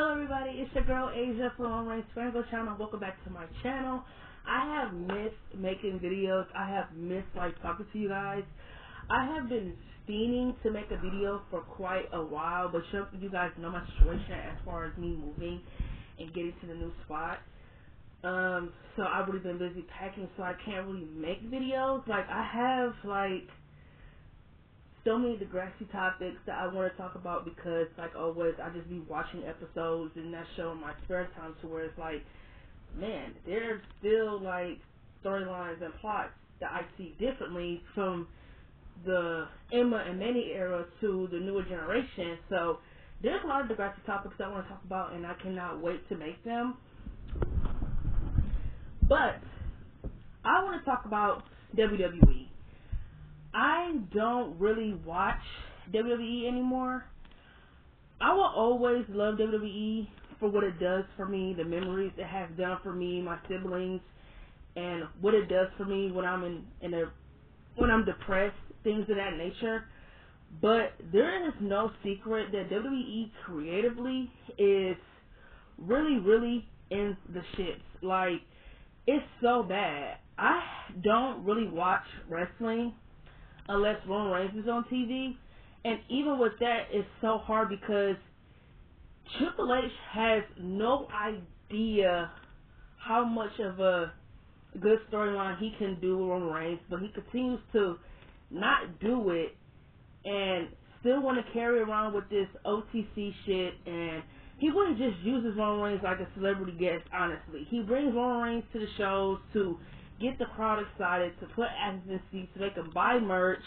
Hello everybody, it's your girl Asia from Rants channel. Welcome back to my channel. I have missed making videos. I have missed talking to you guys. I have been fiending to make a video for quite a while, but you guys know my situation as far as me moving and getting to the new spot. So I've really been busy packing, so I can't really make videos. I have so many Degrassi topics that I want to talk about because, like always, I just be watching episodes and that show in my spare time to where it's man, there's still storylines and plots that I see differently from the Emma and Manny era to the newer generation. So there's a lot of Degrassi topics that I want to talk about, and I cannot wait to make them. But I want to talk about WWE. I don't really watch WWE anymore. I will always love WWE for what it does for me, the memories it has done for me, my siblings, and what it does for me when I'm when I'm depressed, things of that nature. But there is no secret that WWE creatively is really in the shits. It's so bad. I don't really watch wrestling unless Roman Reigns is on TV. And even with that, it's so hard because Triple H has no idea how much of a good storyline he can do with Roman Reigns, but he continues to not do it and still want to carry around with this OTC shit. And he wouldn't just uses Roman Reigns like a celebrity guest, honestly. He brings Roman Reigns to the shows to get the crowd excited, to put actors in seats, to make them buy merch.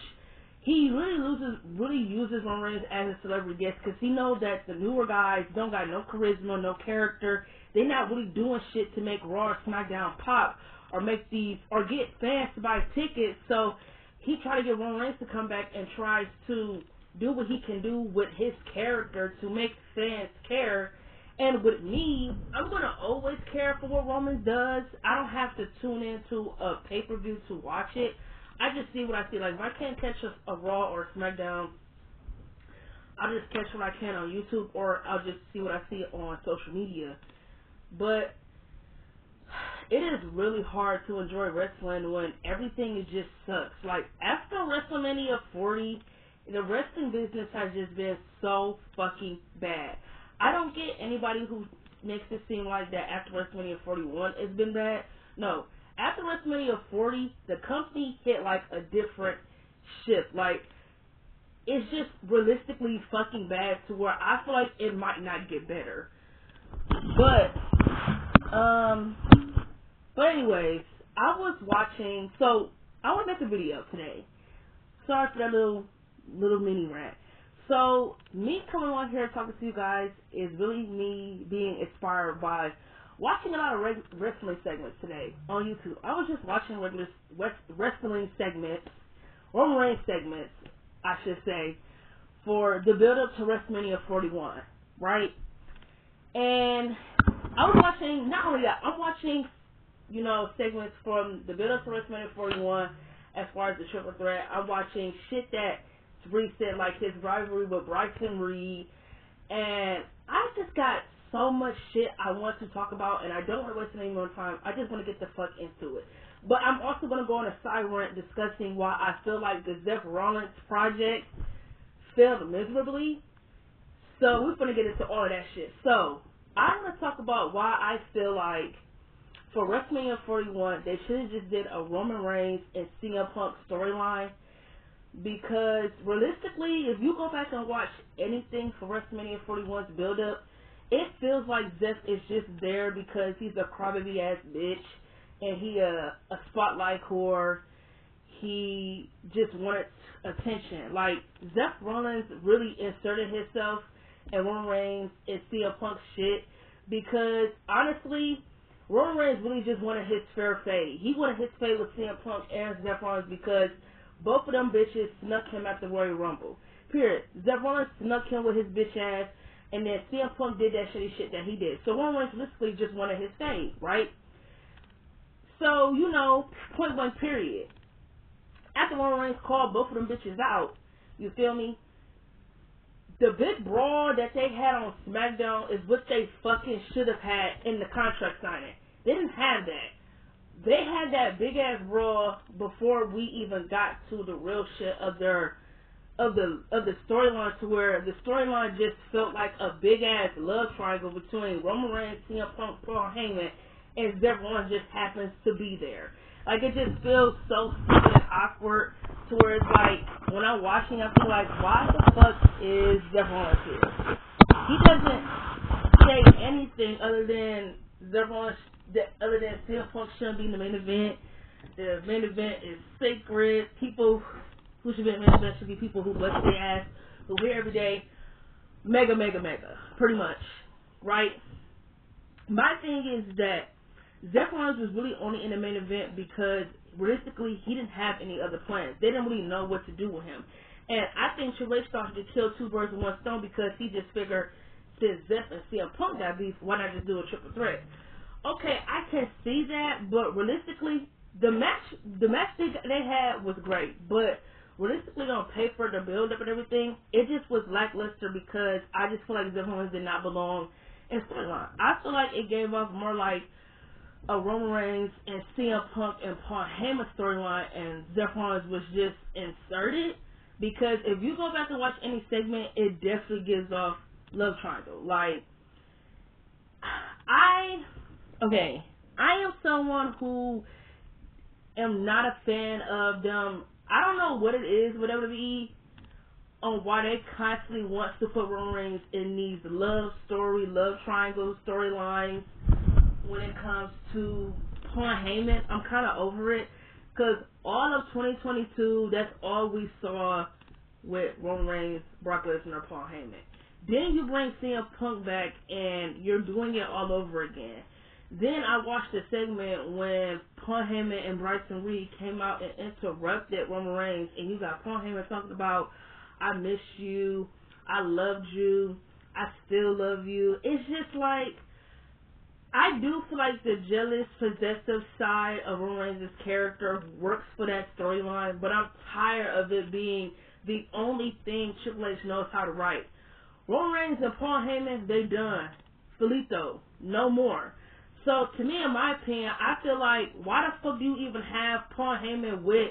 He really uses Roman Reigns as a celebrity guest because he knows that the newer guys don't got no charisma, no character. They're not really doing shit to make Raw or SmackDown pop or or get fans to buy tickets. So he tried to get Roman Reigns to come back and tries to do what he can do with his character to make fans care. And with me, I'm going to always care for what Roman does. I don't have to tune into a pay-per-view to watch it. I just see what I see. If I can't catch a Raw or a SmackDown, I'll just catch what I can on YouTube, or I'll just see what I see on social media. But it is really hard to enjoy wrestling when everything just sucks. After WrestleMania 40, the wrestling business has just been so fucking bad. I don't get anybody who makes it seem like that after WrestleMania 41 it's been bad. No. After WrestleMania 40, the company hit a different shift. It's just realistically fucking bad to where I feel like it might not get better. But anyways, I was watching, so I want to make a video today. Sorry for that little mini rant. So, me coming on here talking to you guys is really me being inspired by watching a lot of wrestling segments today on YouTube. I was just watching regular wrestling segments, Roman Reigns segments, I should say, for the build-up to WrestleMania 41, right? And I was watching, not only that, I'm watching, segments from the build-up to WrestleMania 41 as far as the triple threat. I'm watching shit that Reed said, his rivalry with Bryson Reed, and I just got so much shit I want to talk about, and I don't want to waste any more time. I just want to get the fuck into it. But I'm also going to go on a side rant discussing why I feel like the Seth Rollins project failed miserably. So we're going to get into all of that shit. So I'm going to talk about why I feel like for WrestleMania 41, they should have just did a Roman Reigns and CM Punk storyline. Because realistically, if you go back and watch anything for WrestleMania 41's build-up, it feels like Seth is just there because he's a crybaby ass bitch and he a spotlight whore. He just wanted attention. Seth Rollins really inserted himself in Roman Reigns and CM Punk shit because honestly, Roman Reigns really just wanted his fair fade. He wanted his fade with CM Punk and Seth Rollins because both of them bitches snuck him at the Royal Rumble. Period. Seth Rollins snuck him with his bitch ass, and then CM Punk did that shitty shit that he did. So Roman Reigns basically just wanted his fame, right? So, point blank period. After Roman Reigns called both of them bitches out, you feel me? the big brawl that they had on SmackDown is what they fucking should have had in the contract signing. They didn't have that. They had that big ass brawl before we even got to the real shit of the storyline, to where the storyline just felt like a big ass love triangle between Roman Reigns, CM Punk, Paul Heyman, and Seth Rollins just happens to be there. Like, it just feels so stupid and awkward, to where it's like, when I'm watching, I feel like, why the fuck is Seth Rollins here? He doesn't say anything other than Seth Rollins, other than CM Punk shouldn't be in the main event. The main event is sacred. People who should be in the main event should be people who bust their ass, who here every day. Mega, pretty much, right? My thing is that Seth Rollins was really only in the main event because realistically he didn't have any other plans. They didn't really know what to do with him. And I think Triple H started to kill two birds with one stone, because he just figured, since Seth and CM Punk got beef, why not just do a triple threat? Okay, I can see that, but realistically, the match they had was great, but realistically on paper, the build up and everything, it just was lackluster, because I just feel like Seth Rollins did not belong in storyline. I feel like it gave off more like a Roman Reigns and CM Punk and Paul Heyman storyline, and Seth Rollins was just inserted, because if you go back and watch any segment, it definitely gives off love triangle. Like, I am someone who am not a fan of them. I don't know what it is with WWE on why they constantly want to put Roman Reigns in these love triangle storylines. When it comes to Paul Heyman, I'm kind of over it, because all of 2022, that's all we saw with Roman Reigns, Brock Lesnar, Paul Heyman. Then you bring CM Punk back, and you're doing it all over again. Then I watched the segment when Paul Heyman and Bryson Reed came out and interrupted Roman Reigns, and you got Paul Heyman talking about, I miss you, I loved you, I still love you. It's just like, I do feel like the jealous, possessive side of Roman Reigns' character works for that storyline, but I'm tired of it being the only thing Triple H knows how to write. Roman Reigns and Paul Heyman, they done. Finito. No more. So, to me, in my opinion, I feel like, why the fuck do you even have Paul Heyman with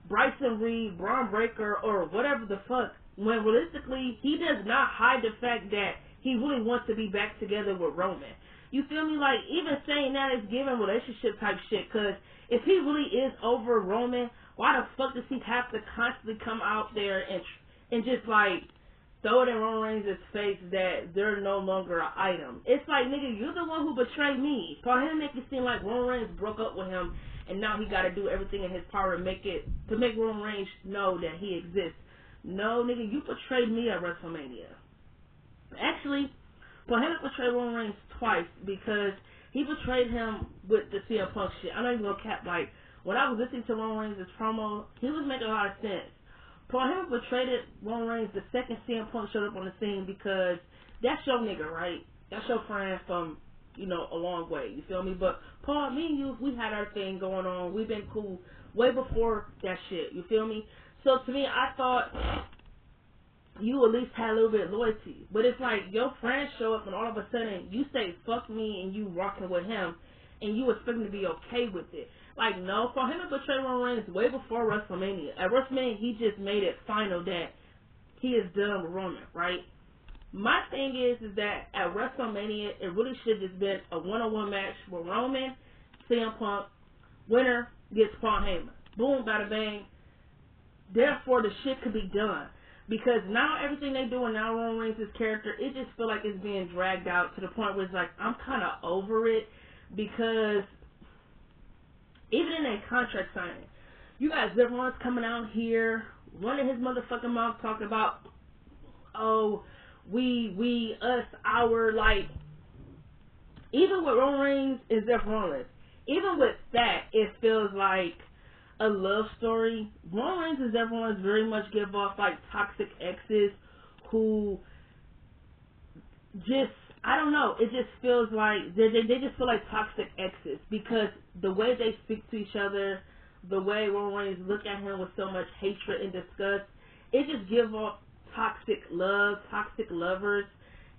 Bryson Reed, Braun Breaker, or whatever the fuck, when realistically, he does not hide the fact that he really wants to be back together with Roman. You feel me? Like, even saying that is giving relationship type shit, because if he really is over Roman, why the fuck does he have to constantly come out there and just, like, throw it in Roman Reigns' face that they're no longer an item? It's like, nigga, you're the one who betrayed me. Paul Heyman make it seem like Roman Reigns broke up with him, and now he got to do everything in his power to make Roman Reigns know that he exists. No, nigga, you betrayed me at WrestleMania. Actually, Paul Heyman betrayed Roman Reigns twice, because he betrayed him with the CM Punk shit. I'm not even gonna cap, like, when I was listening to Roman Reigns' promo, he was making a lot of sense. Paul Heyman betrayed Roman Reigns the second CM Punk showed up on the scene, because that's your nigga, right? That's your friend from, a long way, you feel me? But Paul, me and you, we had our thing going on. We've been cool way before that shit, you feel me? So to me, I thought you at least had a little bit of loyalty. But it's like your friends show up and all of a sudden you say fuck me and you rocking with him and you expect him to be okay with it. Like, no, for him to betray Roman Reigns way before WrestleMania. At WrestleMania, he just made it final that he is done with Roman, right? My thing is that at WrestleMania, it really should have just been a one-on-one match with Roman, CM Punk, winner gets Paul Heyman. Boom, bada bang. Therefore, the shit could be done. Because now everything they doing now, Roman Reigns' character, it just feel like it's being dragged out to the point where it's like, I'm kind of over it. Because even in a contract signing, you guys, everyone's coming out here, running his motherfucking mouth, talking about, oh, we, us, our, like, even with Roman Reigns and Seth Rollins, even with that, it feels like a love story. Roman Reigns and Seth Rollins very much give off, like, toxic exes who just, I don't know, it just feels like, they just feel like toxic exes, because the way they speak to each other, the way Roman Reigns look at him with so much hatred and disgust, it just gives off toxic love, toxic lovers.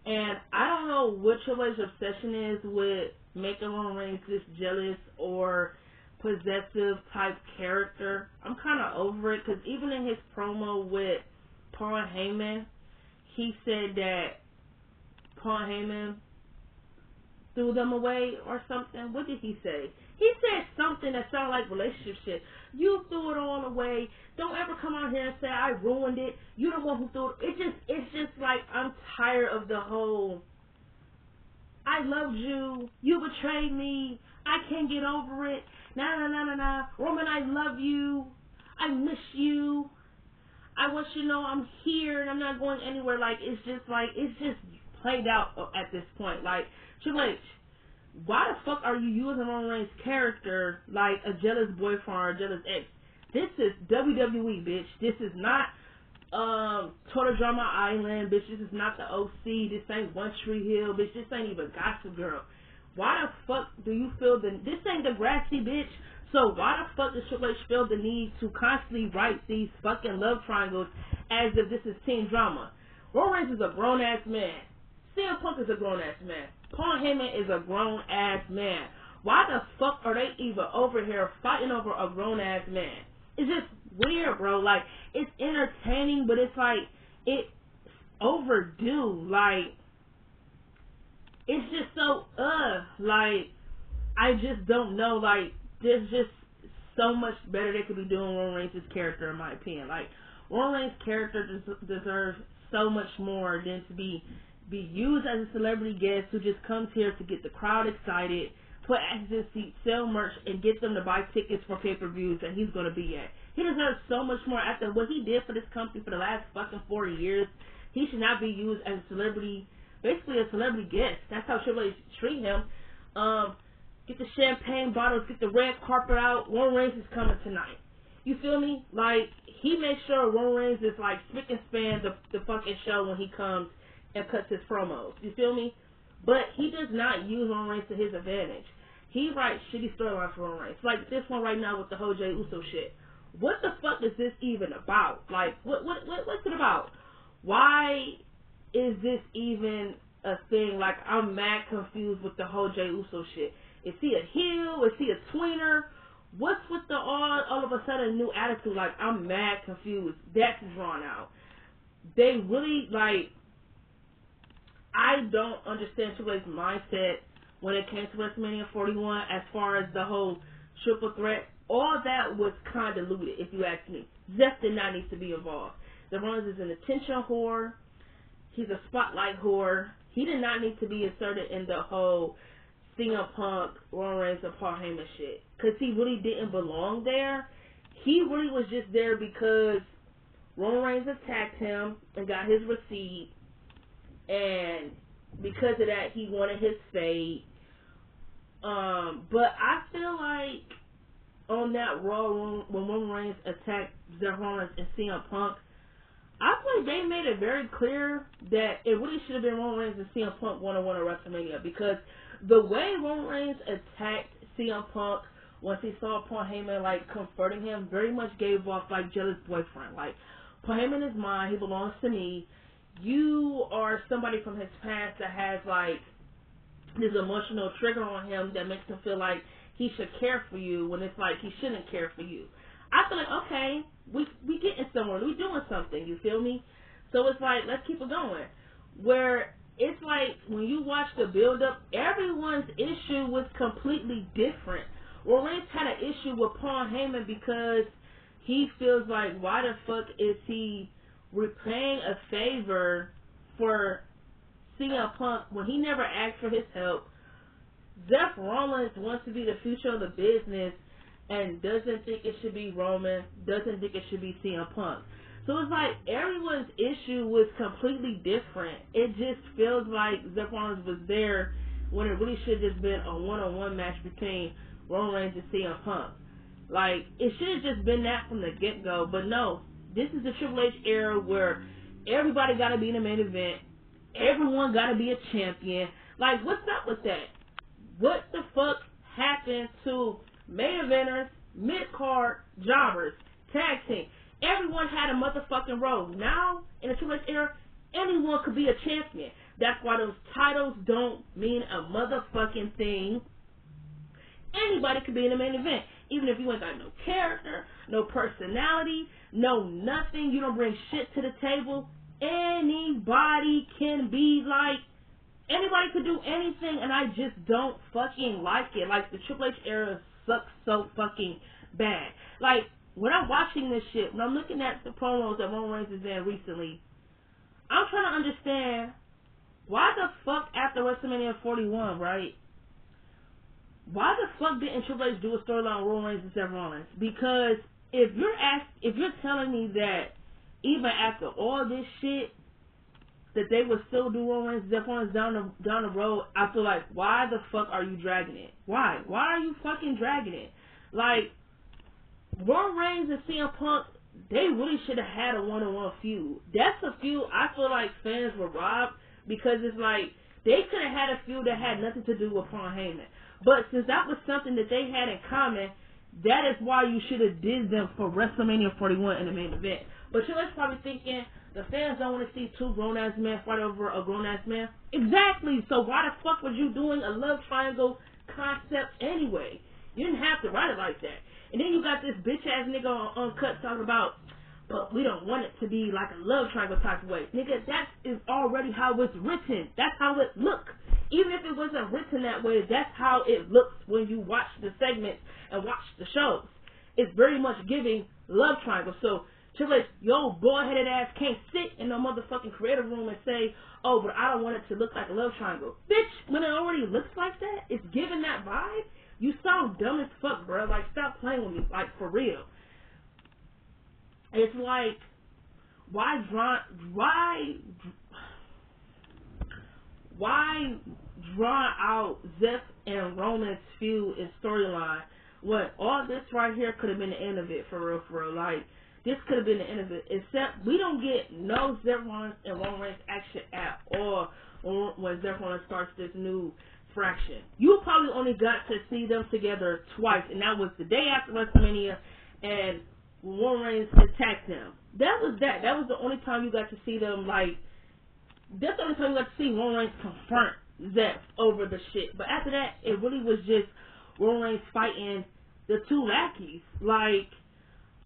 And I don't know what Triple H's obsession is with making Roman Reigns this jealous or possessive type character. I'm kind of over it because even in his promo with Paul Heyman, he said that Paul Heyman threw them away or something. What did he say? He said something that sounded like relationship shit. You threw it all away. Don't ever come out here and say I ruined it. You the one who threw it. It's just like I'm tired of the whole I loved you. You betrayed me. I can't get over it. Nah. Roman, I love you. I miss you. I want you to know I'm here and I'm not going anywhere. It's just played out at this point. Like, Triple H, why the fuck are you using Roman Reigns' character like a jealous boyfriend or a jealous ex? This is WWE, bitch. This is not Total Drama Island, bitch. This is not the OC. This ain't One Tree Hill, bitch. This ain't even Gossip Girl. Why the fuck do you feel this ain't the grassy, bitch? So why the fuck does Triple H feel the need to constantly write these fucking love triangles as if this is teen drama? Roman Reigns is a grown ass man. CM Punk is a grown ass man. Paul Heyman is a grown ass man. Why the fuck are they even over here fighting over a grown ass man? It's just weird, bro. Like, it's entertaining, but it's like it's overdue. Like, it's just so like, I just don't know. Like, there's just so much better they could be doing Roman Reigns' character, in my opinion. Like, Roman Reigns' character deserves so much more than to be used as a celebrity guest who just comes here to get the crowd excited, put asses in seats, sell merch, and get them to buy tickets for pay-per-views that he's going to be at. He deserves so much more. After what he did for this company for the last fucking 40 years, he should not be used as a celebrity, basically a celebrity guest. That's how Triple H treat him. Get the champagne bottles, get the red carpet out. Roman Reigns is coming tonight. You feel me? Like, he makes sure Roman Reigns is like spick and span the fucking show when he comes and cuts his promos. You feel me? But he does not use Roman Reigns to his advantage. He writes shitty storylines for Roman Reigns. Like this one right now with the whole Jey Uso shit. What the fuck is this even about? Like, what's it about? Why is this even a thing? Like, I'm mad confused with the whole Jey Uso shit. Is he a heel? Is he a tweener? What's with the all of a sudden new attitude? Like, I'm mad confused. That's drawn out. They really, like, I don't understand Triple H's mindset when it came to WrestleMania 41 as far as the whole triple threat. All that was convoluted, if you ask me. Zeph did not need to be involved. The Rollins is an attention whore. He's a spotlight whore. He did not need to be inserted in the whole CM Punk, Roman Reigns, and Paul Heyman shit. Because he really didn't belong there. He really was just there because Roman Reigns attacked him and got his receipt. And because of that, he wanted his fate. But I feel like on that Raw when Roman Reigns attacked Seth Rollins and CM Punk, I feel like they made it very clear that it really should have been Roman Reigns and CM Punk one-on-one at WrestleMania, because the way Roman Reigns attacked CM Punk once he saw Paul Heyman like comforting him very much gave off like jealous boyfriend. Like, Paul Heyman is mine, he belongs to me. You are somebody from his past that has like this emotional trigger on him that makes him feel like he should care for you when it's like he shouldn't care for you. I feel like, okay, we getting somewhere, we doing something, you feel me? So it's like, let's keep it going. Where it's like when you watch the build up, everyone's issue was completely different. Roman Reigns had an issue with Paul Heyman because he feels like, why the fuck is he repaying a favor for CM Punk when he never asked for his help? Seth Rollins wants to be the future of the business and doesn't think it should be Roman, doesn't think it should be CM Punk. So it's like everyone's issue was completely different. It just feels like Seth Rollins was there when it really should have just been a one-on-one match between Roman Reigns and CM Punk. Like, it should have just been that from the get-go, but no. This is the Triple H era where everybody got to be in the main event. Everyone got to be a champion. Like, what's up with that? What the fuck happened to main eventers, mid-card, jobbers, tag team? Everyone had a motherfucking role. Now, in the Triple H era, anyone could be a champion. That's why those titles don't mean a motherfucking thing. Anybody could be in the main event. Even if you ain't got no character, no personality, no nothing, you don't bring shit to the table, anybody can be like, anybody could do anything, and I just don't fucking like it. Like, the Triple H era sucks so fucking bad. Like, when I'm watching this shit, when I'm looking at the promos that Roman Reigns has done recently, I'm trying to understand why the fuck after WrestleMania 41, right? Why the fuck didn't Triple H do a storyline with Roman Reigns and Seth Rollins? Because if you're telling me that even after all this shit, that they would still do Roman Reigns and Seth Rollins down the road, I feel like, why the fuck are you dragging it? Why? Why are you fucking dragging it? Like, Roman Reigns and CM Punk, they really should have had a one-on-one feud. That's a feud I feel like fans were robbed, because it's like, they could have had a feud that had nothing to do with Paul Heyman. But since that was something that they had in common, that is why you should have did them for WrestleMania 41 in the main event. But you're probably thinking, the fans don't want to see two grown-ass men fight over a grown-ass man. Exactly. So why the fuck was you doing a love triangle concept anyway? You didn't have to write it like that. And then you got this bitch-ass nigga on Uncut talking about, but we don't want it to be like a love triangle type of way. Nigga, that is already how it's written. That's how it looks. Even if it wasn't written that way, that's how it looks when you watch the segments and watch the shows. It's very much giving love triangle. So, Triple H, your bald-headed ass can't sit in no motherfucking creative room and say, oh, but I don't want it to look like a love triangle. Bitch, when it already looks like that, it's giving that vibe. You sound dumb as fuck, bro. Like, stop playing with me. Like, for real. It's like, why draw out Zeph and Roman's feud and storyline when all this right here could have been the end of it, for real. Like, this could have been the end of it, except we don't get no Seth Rollins and Roman Reigns action at all when Seth Rollins starts this new fraction. You probably only got to see them together twice, and that was the day after WrestleMania, and Roman Reigns attacked them. That was the only time you got to see them, like, that's the only time you got to see Roman Reigns confront Zeph over the shit. But after that, it really was just Roman Reigns fighting the two lackeys. Like,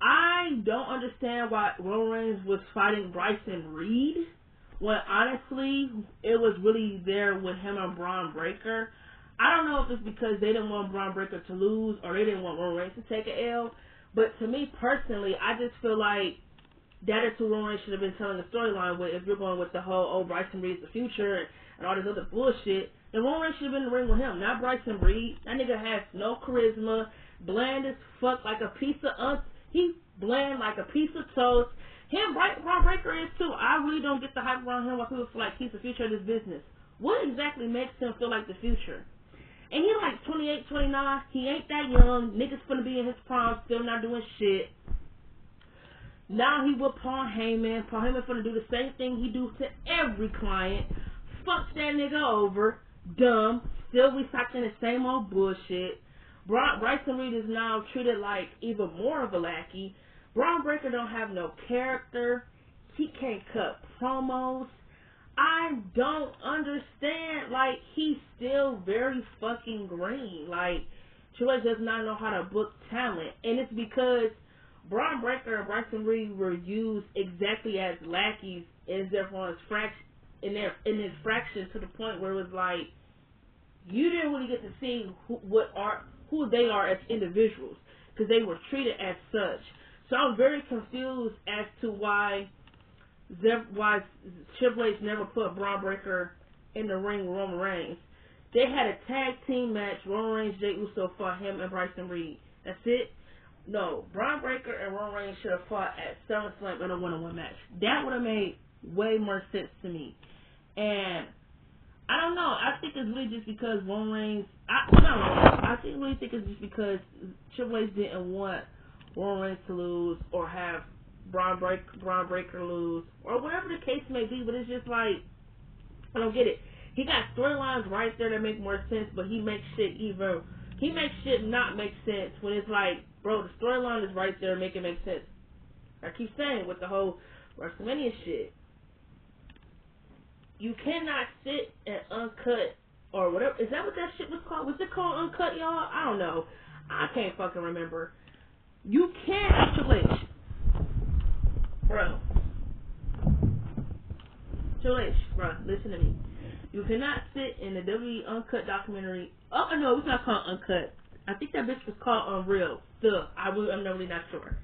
I don't understand why Roman Reigns was fighting Bryson Reed when honestly it was really there with him and Braun Breaker. I don't know if it's because they didn't want Braun Breaker to lose or they didn't want Roman Reigns to take an L, but to me personally, I just feel like that is who Roman Reigns should have been telling the storyline with. If you're going with the whole, oh, Bryson Reed's the future and all this other bullshit, then Roman Reigns should have been in the ring with him, not Bryson Reed. That nigga has no charisma, bland as fuck, like a piece of he bland like a piece of toast. Braun Breaker is too. I really don't get the hype around him why people feel like he's the future of this business. What exactly makes him feel like the future? And he like 28, 29. He ain't that young. Niggas finna be in his prime, still not doing shit. Now he with Paul Heyman. Paul Heyman finna do the same thing he do to every client. Fuck that nigga over. Dumb. Still recycling the same old bullshit. Bryson Reed is now treated like even more of a lackey. Braun Breaker don't have no character. He can't cut promos. I don't understand. Like, he's still very fucking green. Like, Triple H does not know how to book talent. And it's because Braun Breaker and Bryson Reed were used exactly as lackeys in their fraction, in his fraction, to the point where it was like, you didn't really get to see who they are as individuals, because they were treated as such. So I'm very confused as to why Triple H never put Braun Breaker in the ring with Roman Reigns. They had a tag team match. Roman Reigns, Jey Uso fought him and Bryson Reed. That's it. No, Braun Breaker and Roman Reigns should have fought at SummerSlam in a one-on-one match. That would have made way more sense to me. And I don't know. I think it's really just because Roman Reigns. I really think it's just because Triple H didn't want Roman Reigns to lose or have Braun Breaker lose or whatever the case may be. But it's just like, I don't get it. He got storylines right there that make more sense, but he makes shit not make sense when it's like, bro, the storyline is right there, make it make sense. I keep saying with the whole WrestleMania shit, you cannot sit and uncut or whatever. Is that what that shit was called? Was it called uncut, y'all? I don't know. I can't fucking remember. You can't, Triple H, bro. Triple H, bro, listen to me. You cannot sit in the WWE Uncut documentary. Oh no, it's not called Uncut. I think that bitch was called Unreal. Still, I'm really not sure.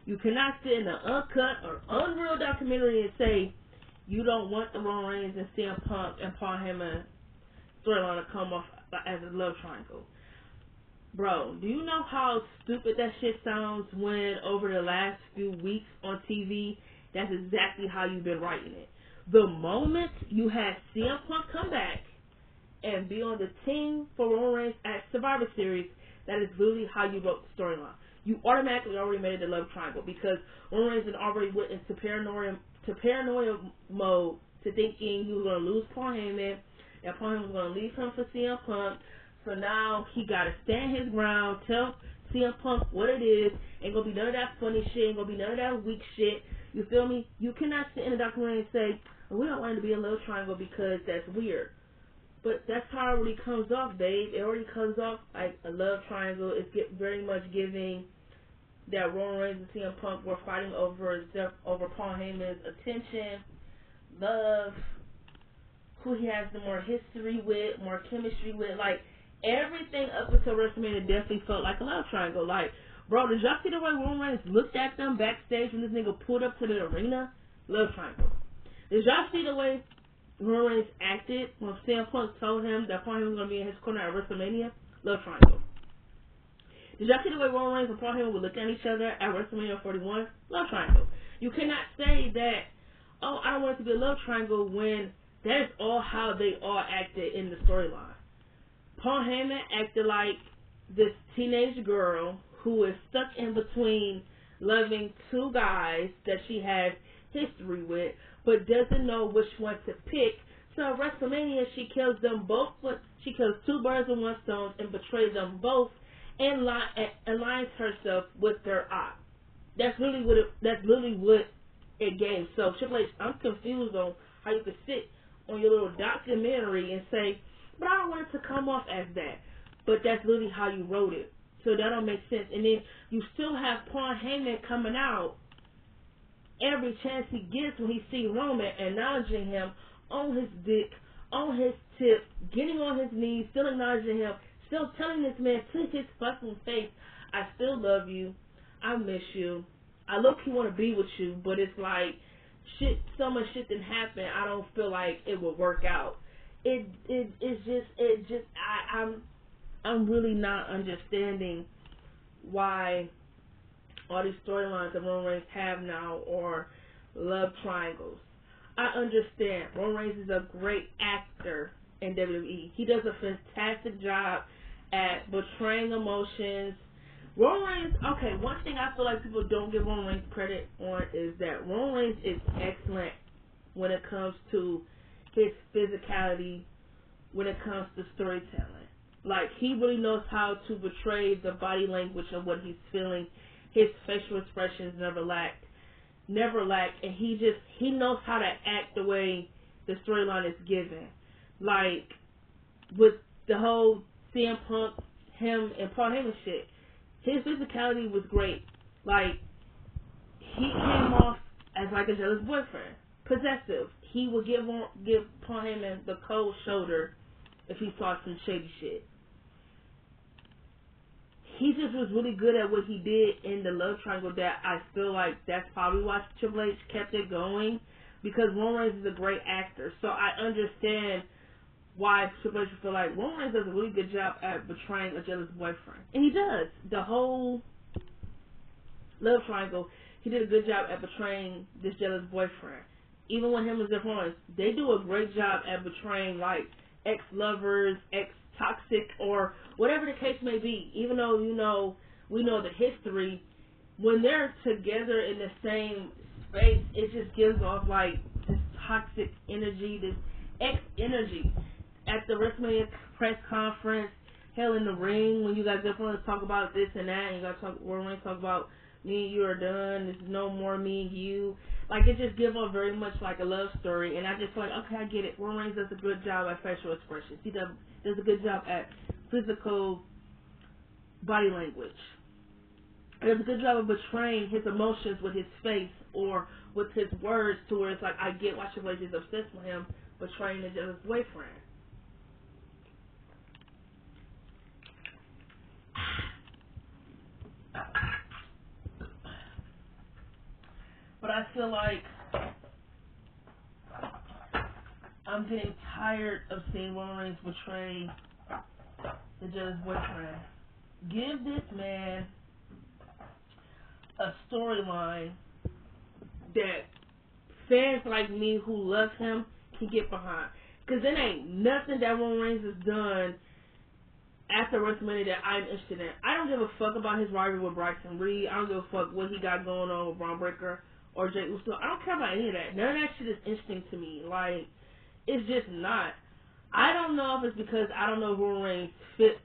You cannot sit in the Uncut or Unreal documentary and say you don't want the Roman Reigns and CM Punk and Paul Heyman storyline to come off as a love triangle. Bro, do you know how stupid that shit sounds when over the last few weeks on TV, that's exactly how you've been writing it. The moment you had CM Punk come back and be on the team for Roman Reigns at Survivor Series, that is literally how you wrote the storyline. You automatically already made it a love triangle because Roman Reigns had already went into paranoia mode to thinking he was going to lose Paul Heyman and Paul Heyman was going to leave him for CM Punk. So now he got to stand his ground, tell CM Punk what it is. Ain't going to be none of that funny shit. Ain't going to be none of that weak shit. You feel me? You cannot sit in a documentary and say, well, we don't want it to be a love triangle because that's weird. But that's how it really comes off, babe. It already comes off like a love triangle. It's very much giving that Roman Reigns and CM Punk were fighting over Paul Heyman's attention, love, who he has the more history with, more chemistry with. Like, everything up until WrestleMania definitely felt like a love triangle. Like, bro, did y'all see the way Roman Reigns looked at them backstage when this nigga pulled up to the arena? Love triangle. Did y'all see the way Roman Reigns acted when CM Punk told him that Paul Heyman was going to be in his corner at WrestleMania? Love triangle. Did y'all see the way Roman Reigns and Paul Heyman were looking at each other at WrestleMania 41? Love triangle. You cannot say that, oh, I don't want it to be a love triangle when that is all how they all acted in the storyline. Paul Heyman acted like this teenage girl who is stuck in between loving two guys that she has history with, but doesn't know which one to pick. So at WrestleMania, she kills them both. She kills two birds with one stone and betrays them both, and aligns herself with their op. That's really what it gave. So Triple H, I'm confused on how you could sit on your little documentary and say, but I don't want it to come off as that. But that's literally how you wrote it. So that don't make sense. And then you still have Paul Heyman coming out every chance he gets when he sees Roman, acknowledging him on his dick, on his tip, getting on his knees, still acknowledging him, still telling this man to his fucking face, I still love you, I miss you, I low-key want to be with you, but it's like, shit, so much shit didn't happen, I don't feel like it will work out. I'm really not understanding why all these storylines that Roman Reigns have now are love triangles. I understand Roman Reigns is a great actor in WWE. He does a fantastic job at portraying emotions. Roman Reigns, okay, one thing I feel like people don't give Roman Reigns credit on is that Roman Reigns is excellent when it comes to his physicality, when it comes to storytelling. Like, he really knows how to portray the body language of what he's feeling. His facial expressions never lack, and he knows how to act the way the storyline is given. Like, with the whole CM Punk, him, and Paul Heyman shit, his physicality was great. Like, he came off as like a jealous boyfriend, possessive. He would give Paul Heyman the cold shoulder if he saw some shady shit. He just was really good at what he did in the love triangle that I feel like that's probably why Triple H kept it going, because Roman Reigns is a great actor. So I understand why Triple H feel like Roman Reigns does a really good job at betraying a jealous boyfriend. And he does. The whole love triangle, he did a good job at betraying this jealous boyfriend. Even when him and Seth Rollins, they do a great job at betraying like ex-lovers, ex-toxic, or whatever the case may be. Even though we know the history, when they're together in the same space, it just gives off like this toxic energy, this ex-energy. At the WrestleMania press conference, hell in the ring, when you guys definitely talk about this and that, and you guys Roman Reigns talk about me and you are done. There's no more me and you. Like, it just gives off very much like a love story. And I just feel like, okay, I get it. Roman Reigns does a good job at facial expressions. He does a good job at physical body language. He does a good job of betraying his emotions with his face or with his words, to where it's like, I get why Triple H is obsessed with him betraying his boyfriend. But I feel like I'm getting tired of seeing Roman Reigns betray the judge's boyfriend. Give this man a storyline that fans like me who love him can get behind. Because there ain't nothing that Roman Reigns has done after WrestleMania that I'm interested in. I don't give a fuck about his rivalry with Bryson Reed. I don't give a fuck what he got going on with Braun Breaker or Jey Uso. I don't care about any of that. None of that shit is interesting to me. Like, it's just not. I don't know if it's because I don't know if Roman Reigns fit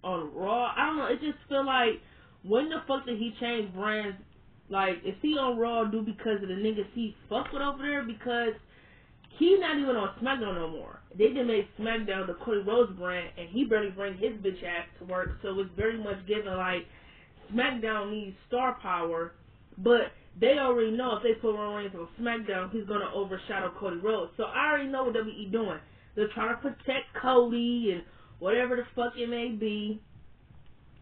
on Raw. I don't know. It just feel like, when the fuck did he change brands? Like, is he on Raw due because of the niggas he fuck with over there? Because he's not even on SmackDown no more. They just made SmackDown the Cody Rhodes brand, and he barely bring his bitch ass to work. So it's very much given like SmackDown needs star power, but they already know if they put Roman Reigns on SmackDown, he's gonna overshadow Cody Rhodes. So I already know what WWE doing. They're trying to protect Cody and whatever the fuck it may be.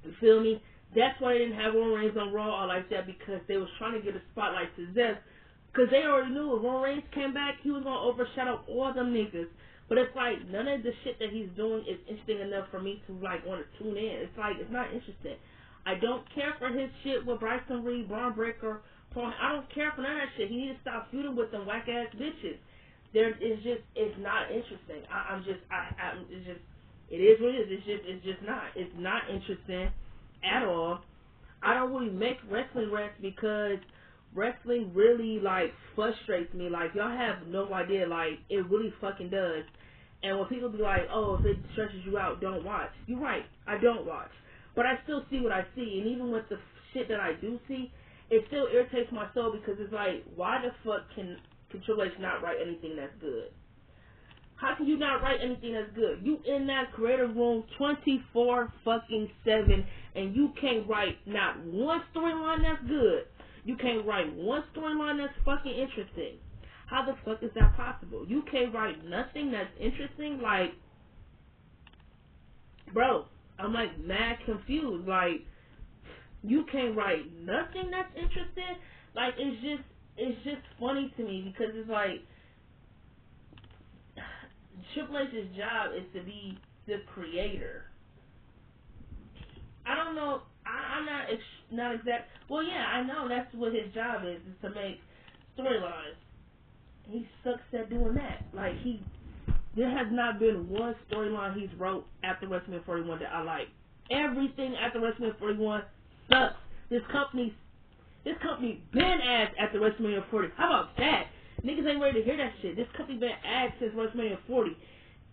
You feel me? That's why they didn't have Roman Reigns on Raw or like that, because they was trying to get a spotlight to Zeth. Because they already knew if Roman Reigns came back, he was going to overshadow all them niggas. But it's like, none of the shit that he's doing is interesting enough for me to like want to tune in. It's like, it's not interesting. I don't care for his shit with Bryson Reed, Braun Breaker, Paul. I don't care for none of that shit. He needs to stop feuding with them whack ass bitches. It's not interesting. It is what it is. It's just not. It's not interesting at all. I don't really make wrestling rants because wrestling really like frustrates me. Like, y'all have no idea. Like, it really fucking does. And when people be like, oh, if it stresses you out, don't watch. You're right. I don't watch. But I still see what I see. And even with the shit that I do see, it still irritates my soul, because it's like, why the fuck can Triple H not write anything that's good? How can you not write anything that's good? You in that creative room 24/7, and you can't write not one storyline that's good. You can't write one storyline that's fucking interesting. How the fuck is that possible? You can't write nothing that's interesting? Like, bro, I'm like mad confused. Like, you can't write nothing that's interesting? Like, it's just funny to me, because it's like, Triple H's job is to be the creator. I don't know. I'm not exact. Well, yeah, I know that's what his job is to make storylines. He sucks at doing that. Like, there has not been one storyline he's wrote after WrestleMania 41 that I like. Everything after WrestleMania 41 sucks. This company been ass after WrestleMania 40. How about that? Niggas ain't ready to hear that shit. This company been ass since WrestleMania 40.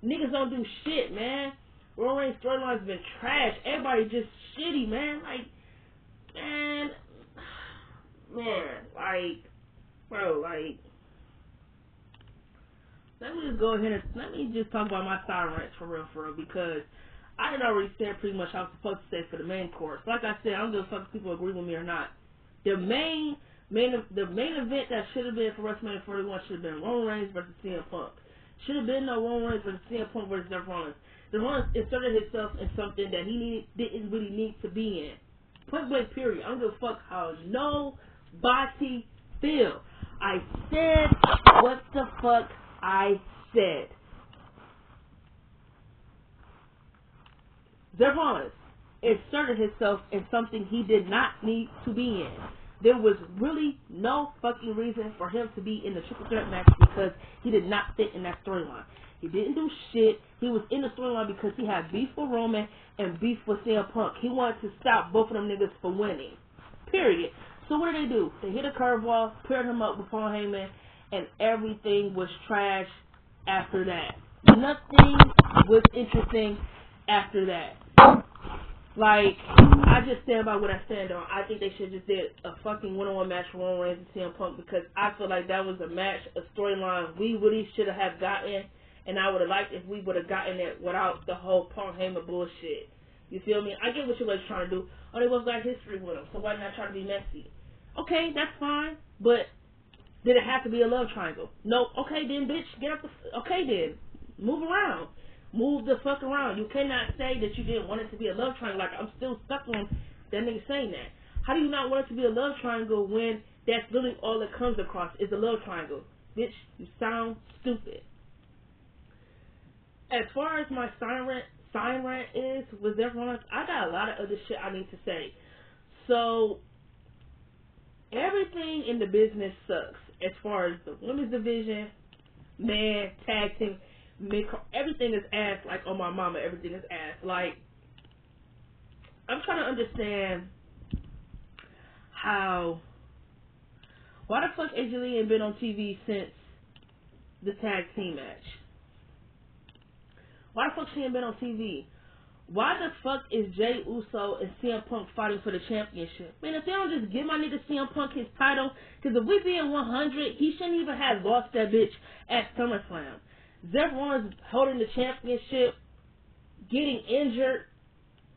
Niggas don't do shit, man. Roman Reigns' storyline's been trash. Everybody just shitty, man. Like, bro, like, let me just go ahead and let me just talk about my side rants for real, because I had already said pretty much I was supposed to say for the main course. Like I said, I don't give a fuck if people agree with me or not. The main event that should have been for WrestleMania 41 should have been Roman Reigns versus CM Punk. Should have been no Roman Reigns versus CM Punk versus Seth Rollins. The Rollins inserted himself in something that he didn't really need to be in. Point blank, period. I don't give a fuck how nobody feel. I said what the fuck I said. Seth Rollins inserted himself in something he did not need to be in. There was really no fucking reason for him to be in the triple threat match, because he did not fit in that storyline. He didn't do shit. He was in the storyline because he had beef with Roman and beef with CM Punk. He wanted to stop both of them niggas from winning. Period. So what did they do? They hit a curveball, paired him up with Paul Heyman, and everything was trash after that. Nothing was interesting after that. Like, I just stand by what I stand on. I think they should just did a fucking one-on-one match for Roman Reigns and CM Punk, because I feel like that was a match, a storyline we really should have gotten, and I would have liked if we would have gotten it without the whole Punk Heyman bullshit. You feel me? I get what you guys trying to do. Oh, they was Black History with them, so why not try to be messy? Okay, that's fine, but did it have to be a love triangle? No. Okay, then, bitch, get up the... Okay, then. Move around. Move the fuck around. You cannot say that you didn't want it to be a love triangle. Like, I'm still stuck on that nigga saying that. How do you not want it to be a love triangle when that's really all that comes across is a love triangle? Bitch, you sound stupid. As far as my sign rant is with everyone, I got a lot of other shit I need to say. So, everything in the business sucks. As far as the women's division, man, tag team, everything is ass. Like, oh my mama, everything is ass. Like, I'm trying to understand why the fuck AJ Lee ain't been on TV since the tag team match? Why the fuck she ain't been on TV? Why the fuck is Jey Uso and CM Punk fighting for the championship? Man, if they don't just give my nigga CM Punk his title, because if we being 100, he shouldn't even have lost that bitch at SummerSlam. Seth Rollins holding the championship, getting injured,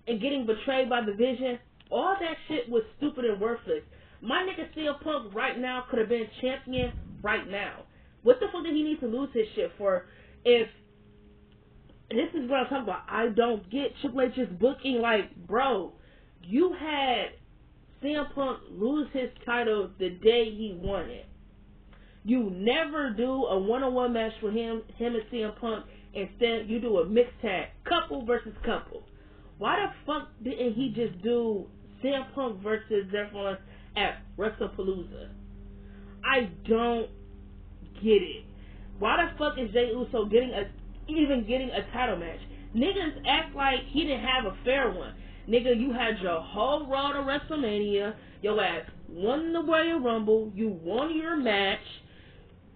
and getting betrayed by the Vision, all that shit was stupid and worthless. My nigga CM Punk right now could have been champion right now. What the fuck did he need to lose his shit for? If this is what I'm talking about. I don't get Triple H's booking. Like, bro, you had CM Punk lose his title the day he won it. You never do a one-on-one match with him and CM Punk. Instead, you do a mixed tag, couple versus couple. Why the fuck didn't he just do CM Punk versus Seth Rollins at WrestlePalooza? I don't get it. Why the fuck is Jey Uso getting a title match? Niggas act like he didn't have a fair one. Nigga, you had your whole road to WrestleMania. Your ass won the Royal Rumble. You won your match.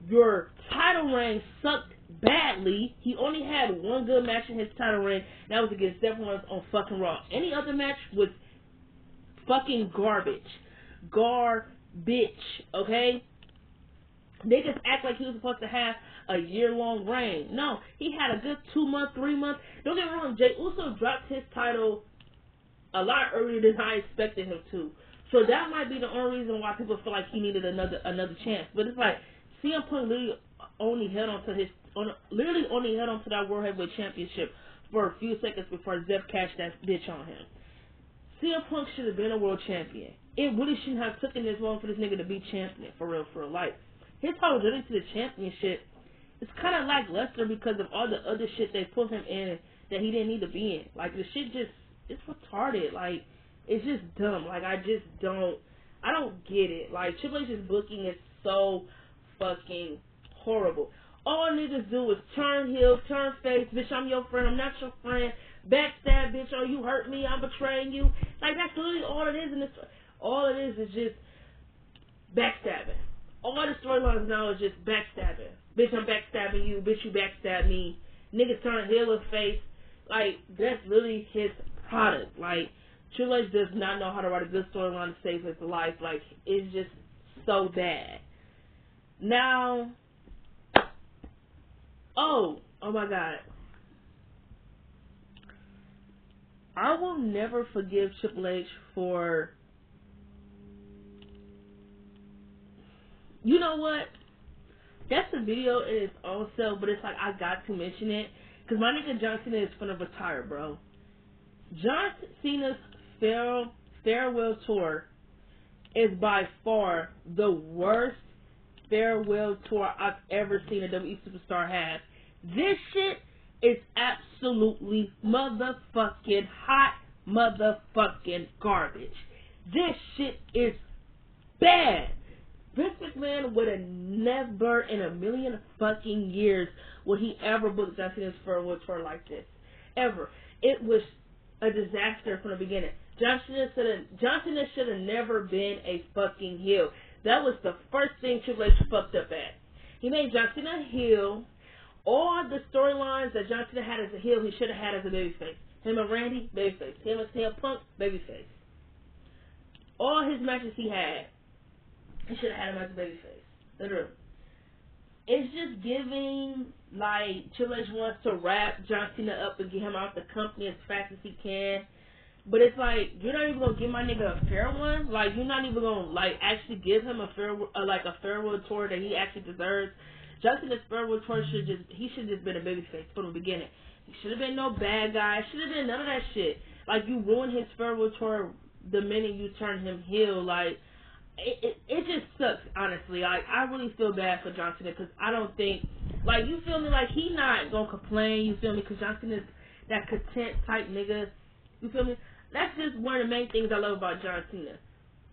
Your title reign sucked badly. He only had one good match in his title reign. That was against Seth Rollins on fucking Raw. Any other match was fucking garbage. Okay? Niggas act like he was supposed to have a year-long reign. No, he had a good 2 months, 3 months. Don't get me wrong, Jey Uso dropped his title a lot earlier than I expected him to. So that might be the only reason why people feel like he needed another chance. But it's like CM Punk literally only held on to that World Heavyweight Championship for a few seconds before Zeph cashed that bitch on him. CM Punk should have been a world champion. It really shouldn't have taken this long for this nigga to be champion, for real. Like, his whole journey to the championship is kind of lackluster because of all the other shit they put him in that he didn't need to be in. Like, the shit it's retarded. Like, it's just dumb. Like, I don't get it. Like, Triple H's booking is so fucking horrible. All niggas do is turn heel, turn face, bitch, I'm your friend, I'm not your friend, backstab, bitch, oh, you hurt me, I'm betraying you. Like, that's literally all it is in this. All it is just backstabbing. All the storylines now is just backstabbing. Bitch, I'm backstabbing you, bitch, you backstab me. Niggas turn heel or face. Like, that's literally his product. Like, Triple H does not know how to write a good storyline to save his life. Like, it's just so bad. Now, oh my God. I will never forgive Triple H for, you know what? That's a video in its own self, but it's like I got to mention it because my nigga John Cena is gonna retire, bro. John Cena's farewell tour is by far the worst farewell tour I've ever seen a WWE superstar have. This shit is absolutely motherfucking hot motherfucking garbage. This shit is bad. Vince McMahon would have never in a million fucking years would he ever book John Cena's farewell tour like this. Ever. It was a disaster from the beginning. John Cena should have never been a fucking heel. That was the first thing Triple H fucked up at. He made John Cena a heel. All the storylines that John Cena had as a heel, he should have had as a babyface. Him and Randy, babyface. Him and CM Punk, babyface. All his matches he had, he should have had him as a babyface. Literally. It's just giving, like, Triple H wants to wrap John Cena up and get him out the company as fast as he can. But it's like, you're not even going to give my nigga a fair one? Like, you're not even going to, like, actually give him a farewell tour that he actually deserves. John Cena's farewell tour should just been a babyface from the beginning. He should have been no bad guy. Should have been none of that shit. Like, you ruined his farewell tour the minute you turn him heel. Like, it just sucks, honestly. Like, I really feel bad for John Cena because I don't think, like, you feel me? Like, he not going to complain, you feel me? Because John Cena's that content type nigga. You feel me? That's just one of the main things I love about John Cena.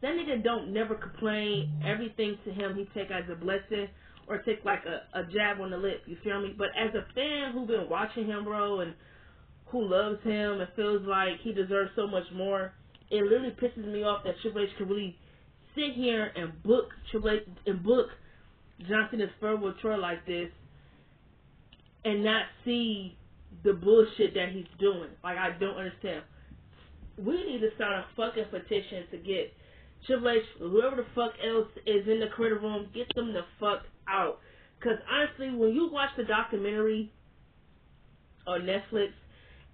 That nigga don't never complain. Everything to him he take as a blessing or take like a jab on the lip. You feel me? But as a fan who been watching him, bro, and who loves him and feels like he deserves so much more, it literally pisses me off that Triple H could really sit here and book John Cena's farewell tour like this and not see the bullshit that he's doing. Like, I don't understand. We need to start a fucking petition to get Triple H, whoever the fuck else is in the creative room, get them the fuck out. Because honestly, when you watch the documentary on Netflix,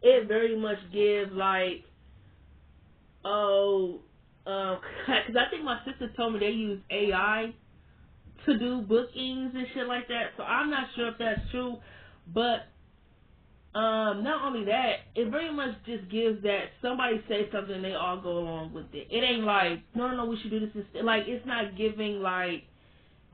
it very much gives like, because I think my sister told me they use AI to do bookings and shit like that. So I'm not sure if that's true, but not only that, it very much just gives that somebody say something and they all go along with it. It ain't like, no, we should do this instead. Like, it's not giving like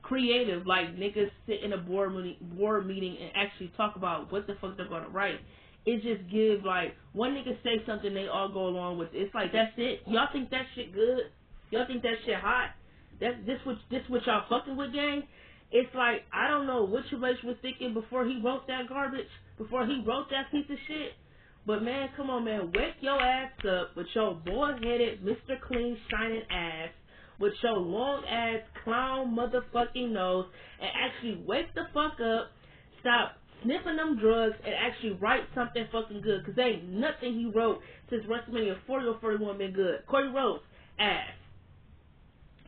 creative, like niggas sit in a board meeting and actually talk about what the fuck they're gonna write. It just gives like one nigga say something, they all go along with it. It's like, that's it. Y'all think that shit good? Y'all think that shit hot? This what y'all fucking with, gang? It's like, I don't know what Triple H was thinking before he wrote that garbage, before he wrote that piece of shit. But man, come on, man, wake your ass up with your boy-headed, Mr. Clean shining ass, with your long ass clown motherfucking nose, and actually wake the fuck up, stop sniffing them drugs, and actually write something fucking good. Cause there ain't nothing he wrote since WrestleMania 40 or 41 been good. Cody Rhodes, ass.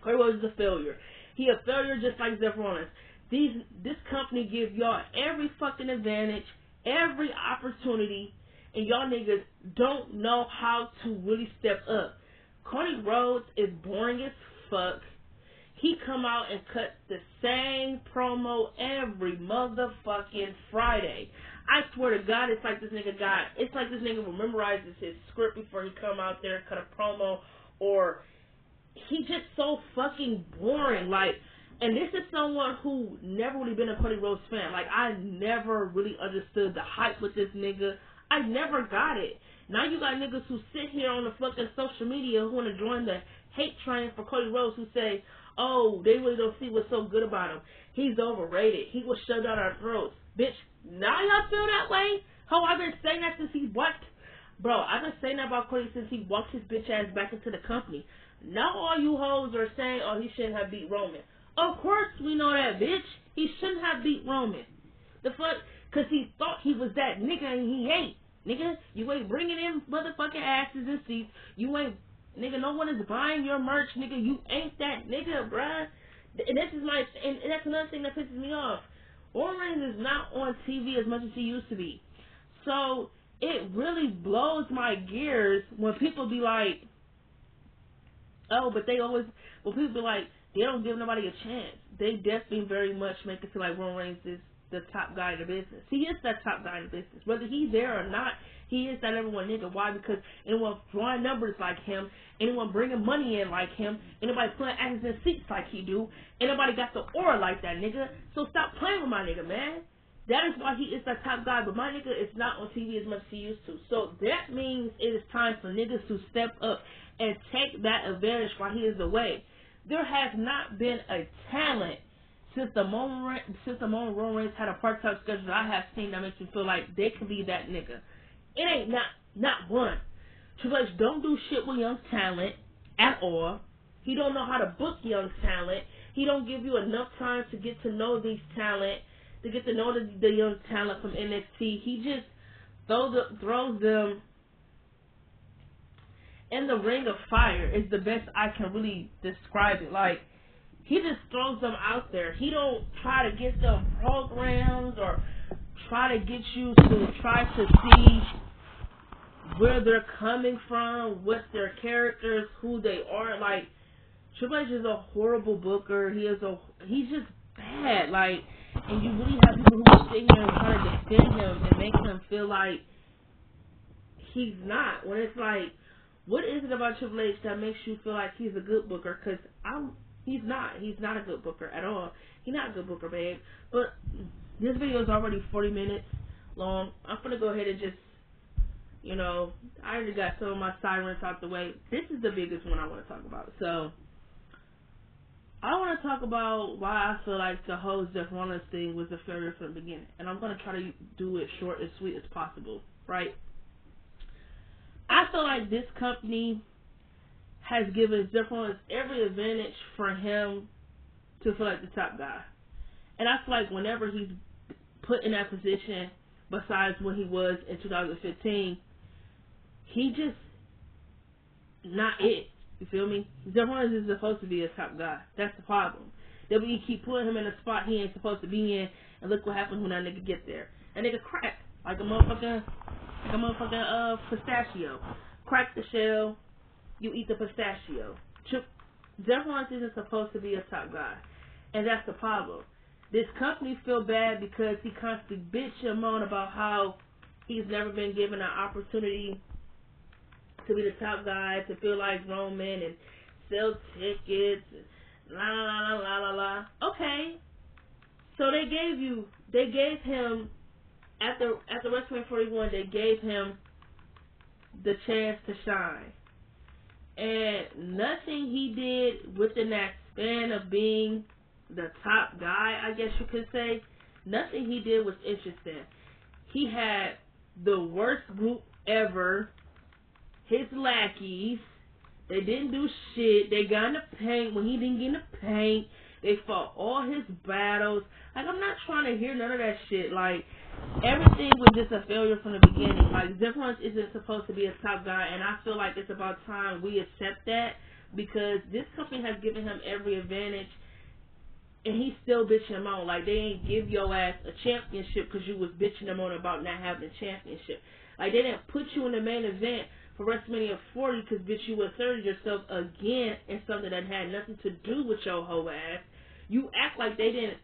Cody Rhodes is a failure. He a failure just like Seth Rollins. This company give y'all every fucking advantage, every opportunity, and y'all niggas don't know how to really step up. Cody Rhodes is boring as fuck. He come out and cut the same promo every motherfucking Friday. I swear to God, it's like this nigga memorizes his script before he come out there and cut a promo, or he just so fucking boring. Like, and this is someone who never really been a Cody Rhodes fan. Like, I never really understood the hype with this nigga. I never got it. Now you got niggas who sit here on the fucking social media who want to join the hate train for Cody Rhodes, who say, oh, they really don't see what's so good about him. He's overrated. He was shoved down our throats. Bitch, now y'all feel that way? Ho, I've been saying that since he walked. Bro, I've been saying that about Cody since he walked his bitch ass back into the company. Now all you hoes are saying, oh, he shouldn't have beat Roman. Of course we know that, bitch. He shouldn't have beat Roman. The fuck? Because he thought he was that nigga and he ain't. Nigga, you ain't bringing in motherfucking asses and seats. You ain't, nigga, no one is buying your merch, nigga. You ain't that nigga, bruh. And this is my, and that's another thing that pisses me off. Roman Reigns is not on TV as much as he used to be. So it really blows my gears when people be like, oh, but people be like, they don't give nobody a chance. They definitely very much make it feel like Roman Reigns is the top guy in the business. He is that top guy in the business. Whether he's there or not, he is that number one nigga. Why? Because anyone drawing numbers like him, anyone bringing money in like him, anybody putting asses in seats like he do, anybody got the aura like that nigga. So stop playing with my nigga, man. That is why he is that top guy, but my nigga is not on TV as much as he used to. So that means it is time for niggas to step up and take that advantage while he is away. There has not been a talent since the moment Roman Reigns had a part-time schedule that I have seen that makes me feel like they can be that nigga. It ain't not one. Triple H don't do shit with young talent at all. He don't know how to book young talent. He don't give you enough time to get to know these talent, to get to know the young talent from NXT. He just throws them in the Ring of Fire is the best I can really describe it. Like, he just throws them out there. He don't try to get them programs or try to get you to try to see where they're coming from, what's their characters, who they are. Like, Triple H is a horrible booker. He's just bad. Like, and you really have people who sit here and try to defend him and make him feel like he's not. When it's like, what is it about Triple H that makes you feel like he's a good booker? Because he's not. He's not a good booker at all. He's not a good booker, babe. But this video is already 40 minutes long. I'm going to go ahead and just, I already got some of my sirens out the way. This is the biggest one I want to talk about. So, I want to talk about why I feel like the whole Jeff Rollins thing was a failure from the beginning. And I'm going to try to do it short and sweet as possible, right? I feel like this company has given Jeff Rollins every advantage for him to feel like the top guy. And I feel like whenever he's put in that position, besides when he was in 2015, he just not it. You feel me? Jeff Rollins is supposed to be a top guy. That's the problem. WWE keep putting him in a spot he ain't supposed to be in, and look what happens when that nigga get there. That nigga crack like a motherfucking pistachio. Crack the shell, you eat the pistachio. Jeff Rollins isn't supposed to be a top guy, and that's the problem. This company feel bad because he constantly bitch and moan about how he's never been given an opportunity to be the top guy, to feel like Roman and sell tickets, and la la la la la la. Okay, so they gave him at the WrestleMania 41, they gave him the chance to shine, and nothing he did within that span of being the top guy, I guess you could say, nothing he did was interesting. He had the worst group ever. His lackeys, they didn't do shit. They got in the paint when he didn't get in the paint. They fought all his battles. Like, I'm not trying to hear none of that shit. Like, everything was just a failure from the beginning. Like, Jeff Rollins isn't supposed to be a top guy, and I feel like it's about time we accept that, because this company has given him every advantage, and he's still bitching him on. Like, they ain't give your ass a championship because you was bitching him on about not having a championship. Like, they didn't put you in the main event for WrestleMania 40 because, bitch, you asserted yourself again in something that had nothing to do with your whole ass. You act like they didn't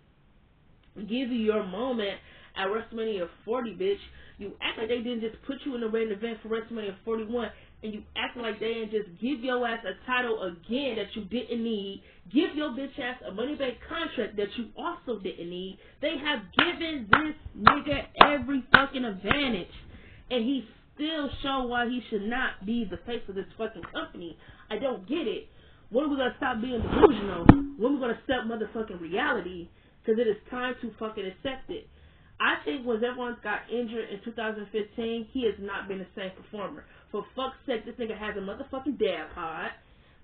give you your moment at WrestleMania 40, bitch. You act like they didn't just put you in the main event for WrestleMania 41, and you act like they didn't just give your ass a title again that you didn't need. Give your bitch ass a money bank contract that you also didn't need. They have given this nigga every fucking advantage, and he still show why he should not be the face of this fucking company. I don't get it. When are we gonna stop being delusional? When are we gonna accept motherfucking reality? Because it is time to fucking accept it. I think when everyone got injured in 2015, he has not been the same performer. For fuck's sake, this nigga has a motherfucking dad pod.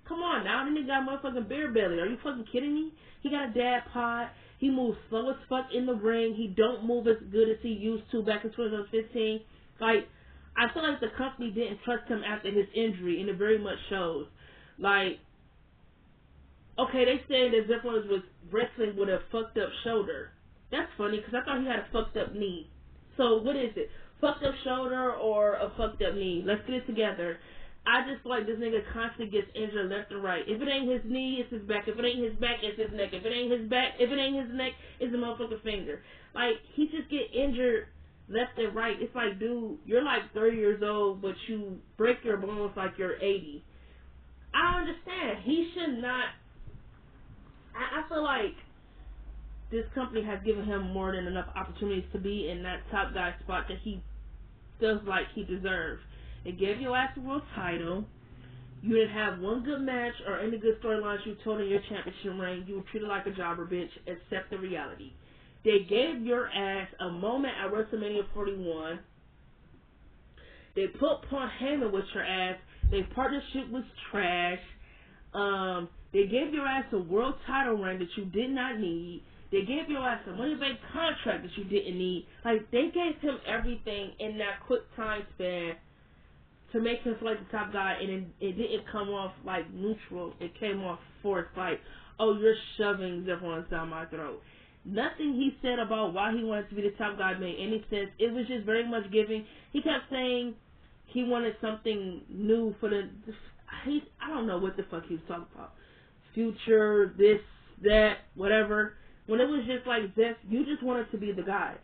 Come on now, this nigga got a motherfucking beer belly. Are you fucking kidding me? He got a dad pod. He moves slow as fuck in the ring. He don't move as good as he used to back in 2015. Like, I feel like the company didn't trust him after his injury, and it very much shows. Like, okay, they say that Jeff Rollins was wrestling with a fucked up shoulder. That's funny, because I thought he had a fucked up knee. So, what is it? Fucked up shoulder or a fucked up knee? Let's get it together. I just feel like this nigga constantly gets injured left and right. If it ain't his knee, it's his back. If it ain't his back, it's his neck. If it ain't his back, if it ain't his neck, it's the motherfucking finger. Like, he just get injured left and right. It's like, dude, you're like 30 years old, but you break your bones like you're 80. I don't understand. He should not. I feel like this company has given him more than enough opportunities to be in that top guy spot that he feels like he deserves. They gave your ass a world title. You didn't have one good match or any good storylines you told in your championship reign. You were treated like a jobber, bitch. Accept the reality. They gave your ass a moment at WrestleMania 41. They put Paul Heyman with your ass. Their partnership was trash. They gave your ass a world title reign that you did not need. They gave your ass a money bank contract that you didn't need. Like, they gave him everything in that quick time span to make him feel like the top guy, and it didn't come off like neutral. It came off forced, like, oh, you're shoving Zephyrons down my throat. Nothing he said about why he wanted to be the top guy made any sense. It was just very much giving. He kept saying he wanted something new for the. I don't know what the fuck he was talking about. Future, this, that, whatever. When it was just like this, you just wanted to be the guy.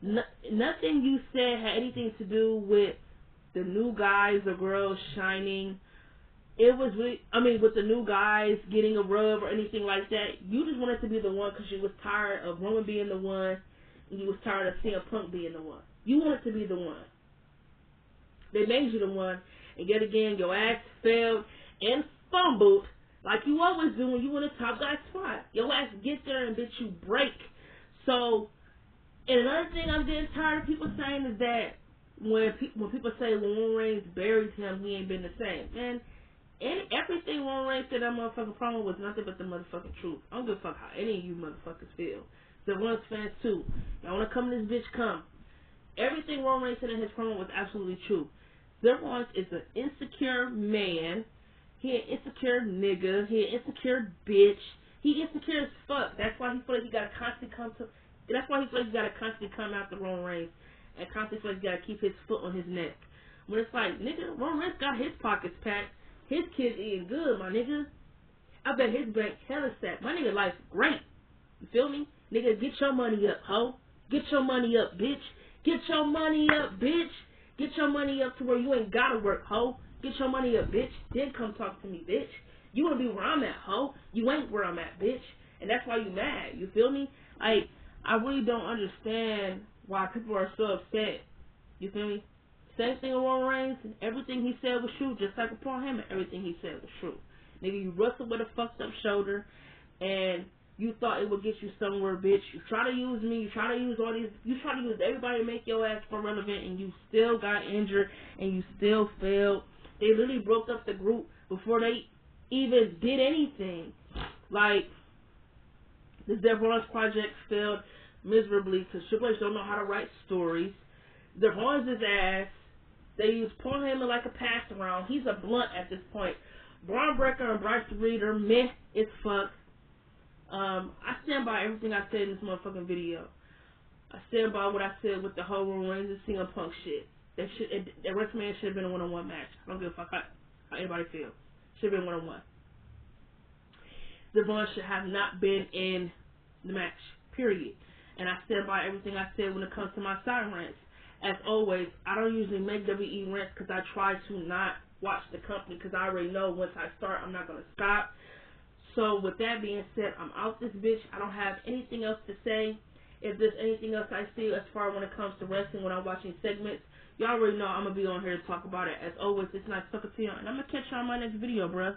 Nothing you said had anything to do with the new guys or girls shining. It was really, with the new guys getting a rub or anything like that. You just wanted to be the one because you was tired of Roman being the one, and you was tired of CM Punk being the one. You wanted to be the one. They made you the one, and yet again, your ass failed and fumbled like you always do when you in a top guy spot. Your ass get there and bitch, you break. So, and another thing I'm getting tired of people saying is that when people say when Roman Reigns buried him, he ain't been the same. Man, everything Roman Reigns said that motherfucking promo was nothing but the motherfucking truth. I don't give a fuck how any of you motherfuckers feel. The Rollins fans too. Y'all wanna come to this bitch, come. Everything Roman Reigns said in his promo was absolutely true. Zephyrons is an insecure man. He an insecure nigga. He an insecure bitch. He insecure as fuck. That's why he feel like he gotta constantly come to. That's why he feel like he gotta constantly come after Roman Reigns and constantly feel like he gotta keep his foot on his neck. When it's like, nigga, Roman Reigns got his pockets packed. His kids eating good, my nigga. I bet his bank hella stacked. My nigga life's great. You feel me? Nigga, get your money up, ho. Get your money up, bitch. Get your money up, bitch. Get your money up to where you ain't gotta work, ho. Get your money up, bitch. Then come talk to me, bitch. You wanna be where I'm at, ho. You ain't where I'm at, bitch. And that's why you mad. You feel me? Like, I really don't understand why people are so upset. You feel me? Same thing with Roman Reigns. Everything he said was true, just like with Paul Heyman. Everything he said was true. Nigga, you wrestled with a fucked up shoulder, and you thought it would get you somewhere, bitch. You try to use me. You try to use all these. You try to use everybody to make your ass more relevant, and you still got injured, and you still failed. They literally broke up the group before they even did anything. Like, the Zephyrons project failed miserably because Triple H don't know how to write stories. Zephyrons' his ass. They use Paul Heyman like a pass around. He's a blunt at this point. Braun Breaker and Bryce Reader, meh as fuck. I stand by everything I said in this motherfucking video. I stand by what I said with the whole Roman Reigns and CM Punk shit. That WrestleMania should have been a one-on-one match. I don't give a fuck how anybody feels. Should have been one-on-one. Zephyrons should have not been in the match. Period. And I stand by everything I said when it comes to my side rants. As always, I don't usually make WE rants because I try to not watch the company because I already know once I start, I'm not going to stop. So with that being said, I'm out this bitch. I don't have anything else to say. If there's anything else I see as far when it comes to wrestling when I'm watching segments, y'all already know I'm going to be on here to talk about it. As always, it's nice talking to you, and I'm going to catch you on my next video, bruh.